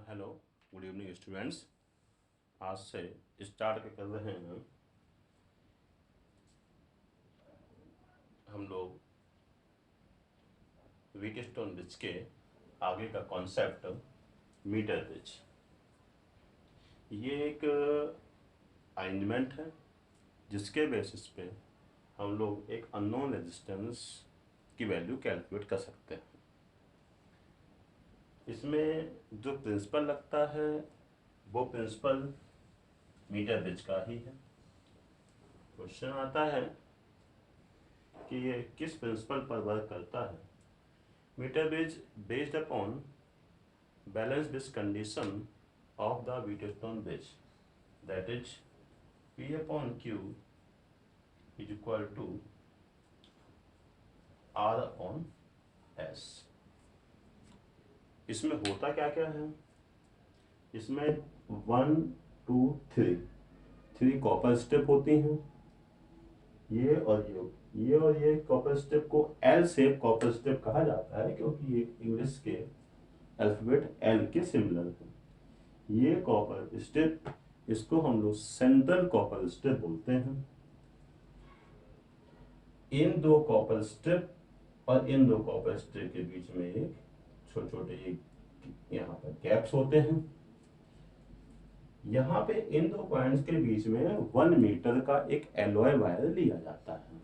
Hello, good evening students. आज से start कर रहे हैं हम लोग व्हीटस्टोन ब्रिज के आगे का कॉन्सेप्ट मीटर ब्रिज। ये एक अरेंजमेंट है जिसके बेसिस पे हम लोग एक अननोन रेजिस्टेंस की वैल्यू कैलकुलेट कर सकते हैं। इसमें जो प्रिंसिपल लगता है वो प्रिंसिपल मीटर ब्रिज का ही है। क्वेश्चन आता है कि ये किस प्रिंसिपल पर वर्क करता है। Metre bridge based upon balance bridge condition of the Wheatstone bridge, that is P upon Q is equal to R upon S। इसमें होता क्या क्या है, इसमें 1 2 3 कॉपर स्टेप होती हैं। ये और ये कॉपर स्टेप को एल शेप कॉपर स्टेप कहा जाता है क्योंकि ये इंग्लिश के अल्फाबेट एल के सिमिलर है। ये कॉपर स्टेप, इसको हम लोग सेंट्रल कॉपर स्टेप बोलते हैं। इन दो कॉपर स्टेप और इन दो कॉपर स्टेप के बीच में एक छोटे छोटे यहाँ पर गैप्स होते हैं। यहाँ पे इन दो पॉइंट्स के बीच में 1 मीटर का एक एलॉय वायर लिया जाता है।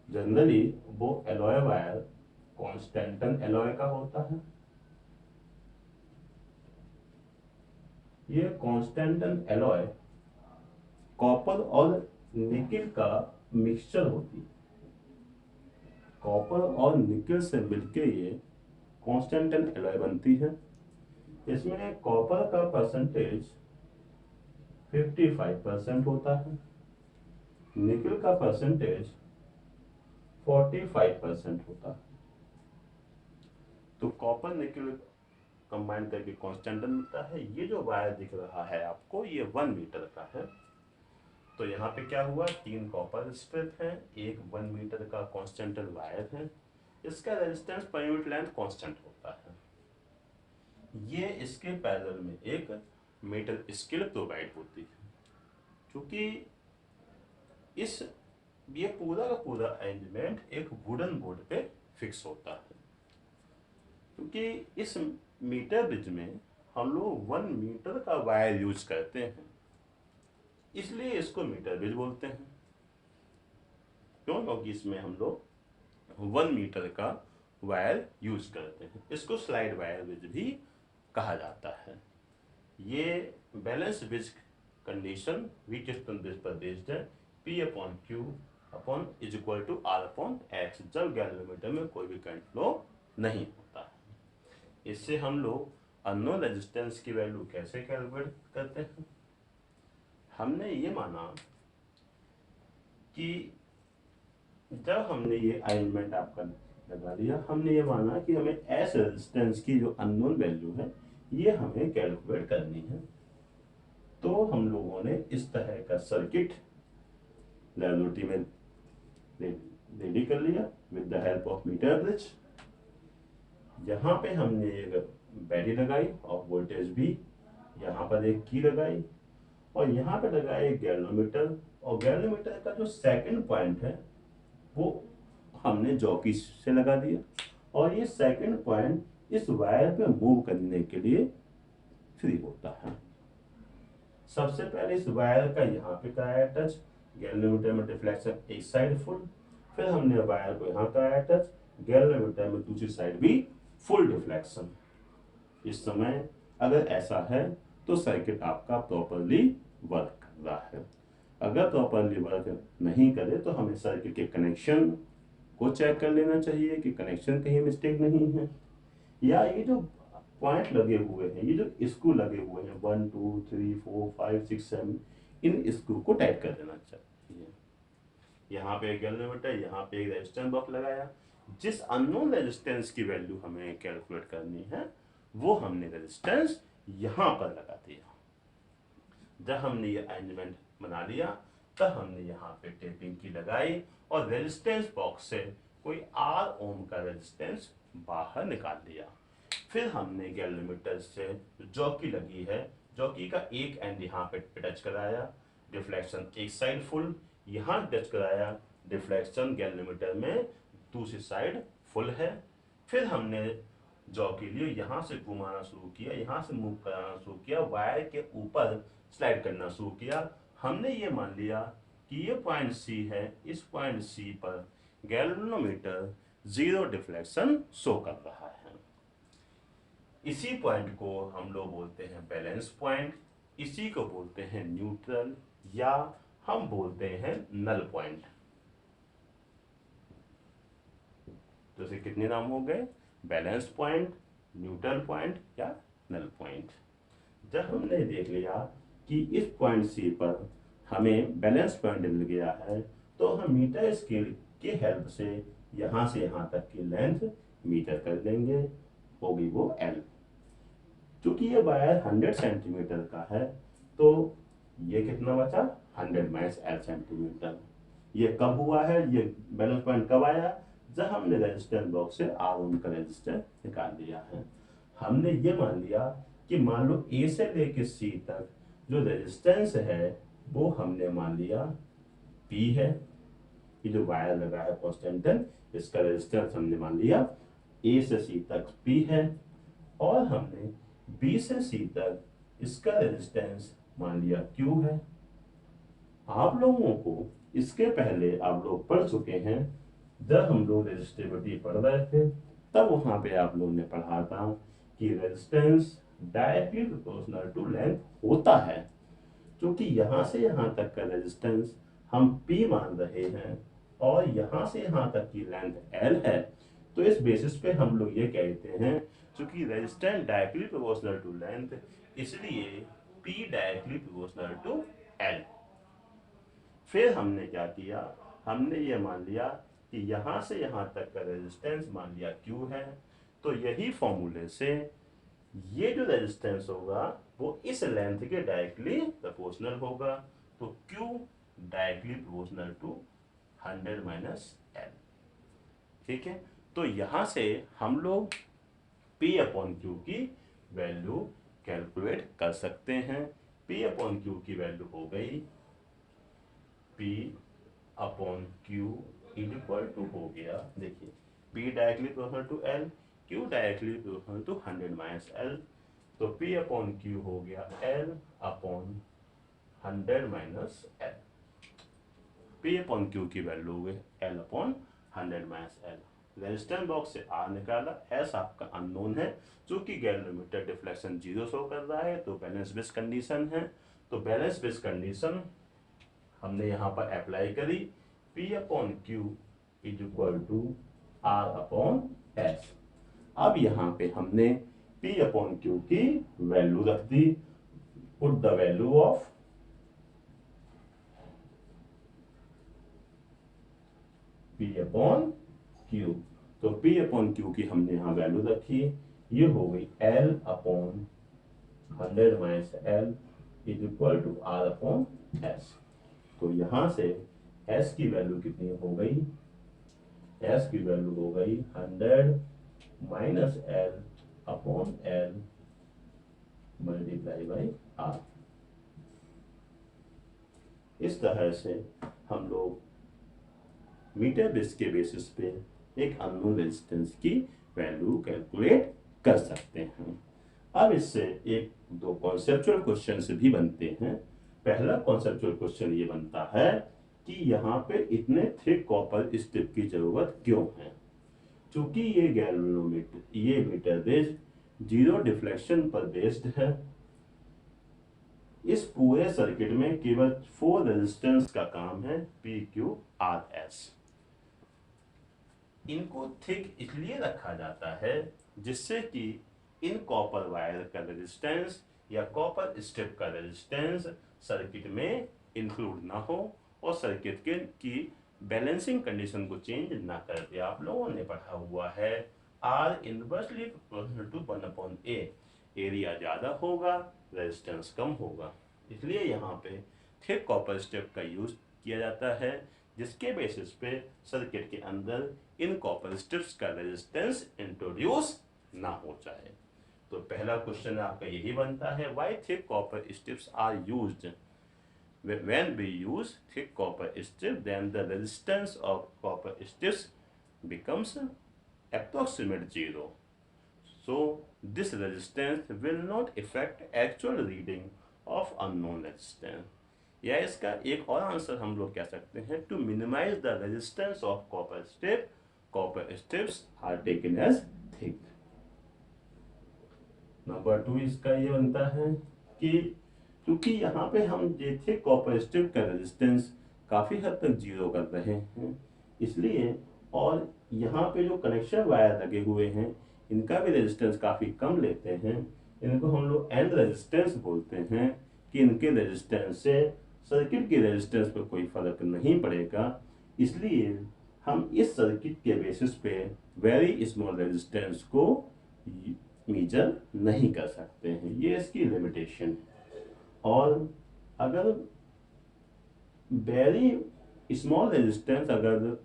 जनरली वो एलॉय वायर कॉन्स्टेंटन एलॉय का होता है। ये कॉन्स्टेंटन एलॉय कॉपर और निकेल का मिक्सचर होती है। कॉपर और निकेल से मिलके ये कॉन्स्टेंटन एलॉय बनती है। इसमें कॉपर का परसेंटेज 55% होता है, निकेल का परसेंटेज 45% होता है। तो कॉपर निकेल कंबाइन करके कॉन्स्टेंटन मिलता है। ये जो वायर दिख रहा है आपको, ये 1 मीटर का है। तो यहाँ पे क्या हुआ, 3 कॉपर स्ट्रिप है, एक 1 मीटर का कॉन्स्टेंटन वायर है। इसका resistance per unit length constant होता है। ये इसके पैरेलल में एक मीटर स्केल प्रोवाइड होती है। क्योंकि ये पूरा का पूरा अरेंजमेंट एक वुडन बोर्ड पे फिक्स होता है। क्योंकि इस मीटर ब्रिज में हम लोग 1 मीटर का वायर यूज करते हैं, इसलिए इसको मीटर ब्रिज बोलते हैं। क्यों? क्योंकि इसमें हम लोग 1 मीटर का वायर यूज करते हैं। इसको स्लाइड वायर ब्रिज भी कहा जाता है। ये balance bridge condition Wheatstone bridge पर बेस्ड है। P upon Q upon is equal to R upon X, जब गैल्वेनोमीटर में कोई भी करंट फ्लो नहीं होता है। इससे हम लोग अननोन रेजिस्टेंस की वैल्यू कैसे कैलकुलेट करते हैं। हमने ये माना कि जब हमने ये अरेंजमेंट आपका लगा दिया, हमने ये माना कि हमें एस रेजिस्टेंस की जो अननोन वैल्यू है ये हमें कैलकुलेट करनी है। तो हम लोगों ने इस तरह का सर्किट लैबोरेटरी में रेडी कर लिया with the help of metre bridge. यहाँ पे हमने एक बैटरी लगाई और वोल्टेज भी, यहाँ पर एक की लगाई और यहाँ पे लगाया एक गैल्वेनोमीटर। और गैल्वेनोमीटर का जो सेकंड पॉइंट है वो हमने जॉकी से लगा दिया और ये सेकंड पॉइंट इस वायर पे मूव करने के लिए फ्री होता है। सबसे पहले इस वायर का यहाँ पे कराया टच, गैल्वेनोमीटर में डिफ्लेक्शन एक साइड फुल। फिर हमने वायर को यहाँ कराया टच, गैल्वेनोमीटर में दूसरी साइड भी फुल डिफ्लेक्शन। इस समय अगर ऐसा है तो सर्किट आपका प्रॉपरली वर्क कर रहा है। अगर प्रॉपरली वर्क नहीं करे तो हमें सर्किट के कनेक्शन को चेक कर लेना चाहिए कि कनेक्शन कहीं मिस्टेक नहीं है, या ये जो पॉइंट लगे हुए हैं, ये जो स्क्रू लगे हुए हैं 1 2 3 4 5 6 7, इन स्क्रू को टाइट कर देना चाहिए। यहाँ पे एक गैल्वेनोमीटर, यहाँ पे एक रेजिस्टेंस बॉक्स लगाया। जिस अननोन रेजिस्टेंस की वैल्यू हमें कैलकुलेट करनी है वो हमने रेजिस्टेंस यहाँ पर लगा दिया। जब हमने ये अरेंजमेंट बना लिया तब हमने यहाँ पे टेपिंग की लगाई और रेजिस्टेंस बॉक्स से कोई R ओम का रेजिस्टेंस बाहर निकाल लिया। फिर हमने गैल्वेनोमीटर से जॉकी लगी है, जॉकी का एक एंड यहाँ पे टच कराया, डिफ्लेक्शन एक साइड फुल, यहाँ टच कराया, डिफ्लेक्शन गैल्वेनोमीटर में दूसरी साइड फुल है। फिर हमने जॉकी लिए यहाँ से घुमाना शुरू किया, यहाँ से मूव कराना शुरू किया, वायर के ऊपर स्लाइड करना शुरू किया। हमने ये मान लिया कि ये पॉइंट सी है, इस पॉइंट सी पर गैल्वेनोमीटर जीरो डिफ्लेक्शन शो कर रहा है। इसी पॉइंट को हम लोग बोलते हैं बैलेंस पॉइंट, इसी को बोलते हैं न्यूट्रल, या हम बोलते हैं नल पॉइंट। तो इसे कितने नाम हो गए? बैलेंस पॉइंट, न्यूट्रल पॉइंट या नल पॉइंट। जब हमने देख लिया कि इस पॉइंट सी पर हमें बैलेंस पॉइंट मिल गया है, तो हम मीटर स्केल की हेल्प से यहाँ से यहाँ तक की लेंथ मीटर कर लेंगे, होगी वो L। क्योंकि ये वायर 100 सेंटीमीटर का है, तो ये कितना बचा? 100 माइनस L सेंटीमीटर। ये कब हुआ है? ये बैलेंस पॉइंट कब आया? जब हमने रेजिस्टेंस बॉक्स से R1 का रेजिस्टेंस निकाल लिया है। हमने ये मान लिया कि मान लो A से लेके C तक जो रेजिस्टेंस है वो हमने मान लिया P है। ये जो वायर लगा है कॉन्स्टेंट, इसका रेजिस्टेंस हमने मान लिया A से C तक P है, और हमने B से C तक इसका रेजिस्टेंस मान लिया Q है। आप लोगों को इसके पहले आप लोग पढ़ चुके हैं, जब हम लोग रेजिस्टिविटी पढ़ रहे थे तब वहां पे आप लोगों ने पढ़ा था कि resistance directly proportional to length होता है। क्योंकि यहाँ से यहाँ तक का रेजिस्टेंस हम P मान रहे हैं और यहाँ से यहाँ तक की लेंथ L है, तो इस बेसिस पे हम लोग ये कहते हैं क्योंकि resistance directly proportional to length, इसलिए P directly proportional to L। फिर हमने क्या किया? हमने ये मान लिया कि यहाँ से यहाँ तक का रेजिस्टेंस मान लिया Q है, तो यही फॉर्मूले से ये जो रेजिस्टेंस होगा वो इस लेंथ के डायरेक्टली प्रोपोर्शनल होगा, तो Q directly proportional to 100 minus L। ठीक है, तो यहां से हम लोग P अपॉन Q की वैल्यू कैलकुलेट कर सकते हैं। P अपॉन Q की वैल्यू हो गई P upon Q equal to हो गया, देखिए P directly proportional to L, Q directly proportional to 100 minus L, तो P अपॉन Q हो गया L upon 100 minus L। P upon Q की वैल्यू हो गई L upon 100 minus L। Resistance box से R निकाला, S आपका अननोन है, चूंकि गैल्वेनोमीटर डिफ्लेक्शन 0 शो कर रहा है, तो बैलेंस बेस कंडीशन है। तो बैलेंस बेस कंडीशन हमने यहाँ पर अप्लाई करी, P upon Q is equal to R upon S। अब यहाँ पे हमने P अपॉन Q की वैल्यू रख दी, put the value of P upon Q। तो P अपॉन Q की हमने यहाँ वैल्यू रखी, ये हो गई L upon 100 minus L is equal to R upon S। तो यहाँ से S की वैल्यू कितनी हो गई? S की वैल्यू हो गई 100 minus L upon L multiply by R। इस तरह से हम लोग मीटर बेस के बेसिस पे एक अननोन रेजिस्टेंस की वैल्यू कैलकुलेट कर सकते हैं। अब इससे एक दो कॉन्सेप्चुअल क्वेश्चन भी बनते हैं। पहला कॉन्सेप्चुअल क्वेश्चन ये बनता है कि यहाँ पे इतने थिक कॉपर स्ट्रिप की जरूरत क्यों है? क्योंकि ये गैल्वेनोमीटर, ये मीटर बेस जीरो डिफ्लेक्शन पर बेस्ड है। इस पूरे सर्किट में केवल 4 रेजिस्टेंस का काम है, P, Q, R, S। इनको थिक इसलिए रखा जाता है जिससे कि इन कॉपर वायर का रेजिस्टेंस या कॉपर स्ट्रिप का रेजिस्टेंस सर्किट में इंक्लूड ना हो और सर्किट के की बैलेंसिंग कंडीशन को चेंज ना कर दे। आप लोगों ने पढ़ा हुआ है R inversely proportional to 1/A। Area ज्यादा होगा, रेजिस्टेंस कम होगा, इसलिए यहाँ पे थिक कॉपर स्ट्रिप का यूज किया जाता है, जिसके बेसिस पे सर्किट के अंदर इन कॉपर स्ट्रिप्स का रेजिस्टेंस इंट्रोड्यूस ना हो जाए। तो पहला क्वेश्चन आपका यही बनता है, why thick copper strips are used. When we use thick copper strip, then the resistance of copper strips becomes approximate zero. So this resistance will not affect actual reading of unknown resistance. या इसका एक और answer हम लोग कह सकते हैं, to minimize the resistance of copper strip, copper strips are taken as thick. Number 2 इसका ये बनता है कि क्योंकि यहाँ पे हम जो थे कॉपर स्ट्रिप का रेजिस्टेंस काफ़ी हद तक जीरो कर रहे हैं, इसलिए और यहाँ पे जो कनेक्शन वायर लगे हुए हैं इनका भी रेजिस्टेंस काफ़ी कम लेते हैं, इनको हम लोग एंड रेजिस्टेंस बोलते हैं, कि इनके रेजिस्टेंस से सर्किट की रेजिस्टेंस पर कोई फर्क नहीं पड़ेगा। इसलिए हम इस सर्किट के बेसिस पे वेरी स्मॉल रेजिस्टेंस को मेजर नहीं कर सकते हैं, ये इसकी लिमिटेशन है। और अगर वेरी स्मॉल रेजिस्टेंस अगर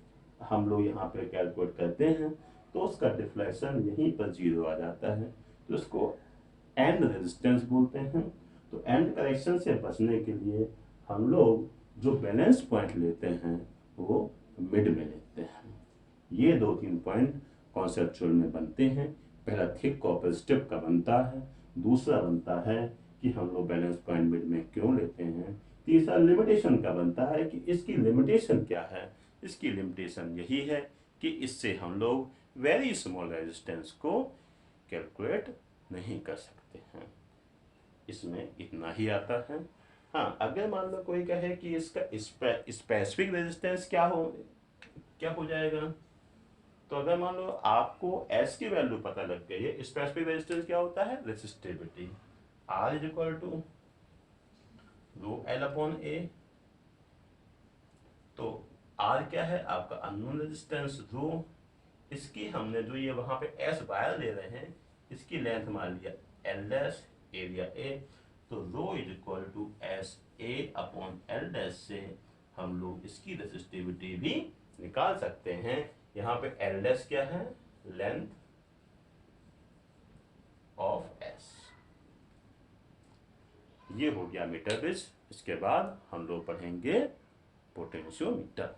हम लोग यहाँ पे कैलकुलेट करते हैं तो उसका डिफ्लेक्शन यहीं पर जीरो आ जाता है, तो इसको एंड रेजिस्टेंस बोलते हैं। तो एंड करेक्शन से बचने के लिए हम लोग जो बैलेंस पॉइंट लेते हैं वो मिड में लेते हैं। ये 2-3 पॉइंट कॉन्सेप्चुअल में बनते हैं। पहला थिक कॉपर स्ट्रिप का बनता है, दूसरा बनता है कि हम लोग बैलेंस पॉइंट मिड में क्यों लेते हैं, तीसरा लिमिटेशन का बनता है कि इसकी लिमिटेशन क्या है। इसकी लिमिटेशन यही है कि इससे हम लोग वेरी स्मॉल रेजिस्टेंस को कैलकुलेट नहीं कर सकते हैं। इसमें इतना ही आता है। हाँ, अगर मान लो कोई कहे कि इसका स्पेसिफिक रेजिस्टेंस क्या हो जाएगा, तो अगर मान लो आपको एस की वैल्यू पता लग गई है, स्पेसिफिक रेजिस्टेंस क्या होता है, resistivity, R is equal to rho L upon A. तो आर क्या है आपका अननोन रेजिस्टेंस रो, इसकी हमने जो ये वहां पे एस वायर ले रहे हैं इसकी लेंथ मान लिया एल डैश, एरिया ए, तो rho is equal to S A upon L dash से हम लोग इसकी रेसिस्टिविटी भी निकाल सकते हैं। यहाँ पे एल डैश क्या है, लेंथ ऑफ एस। ये हो गया मीटर ब्रिज। इसके बाद हम लोग पढ़ेंगे पोटेंशियोमीटर।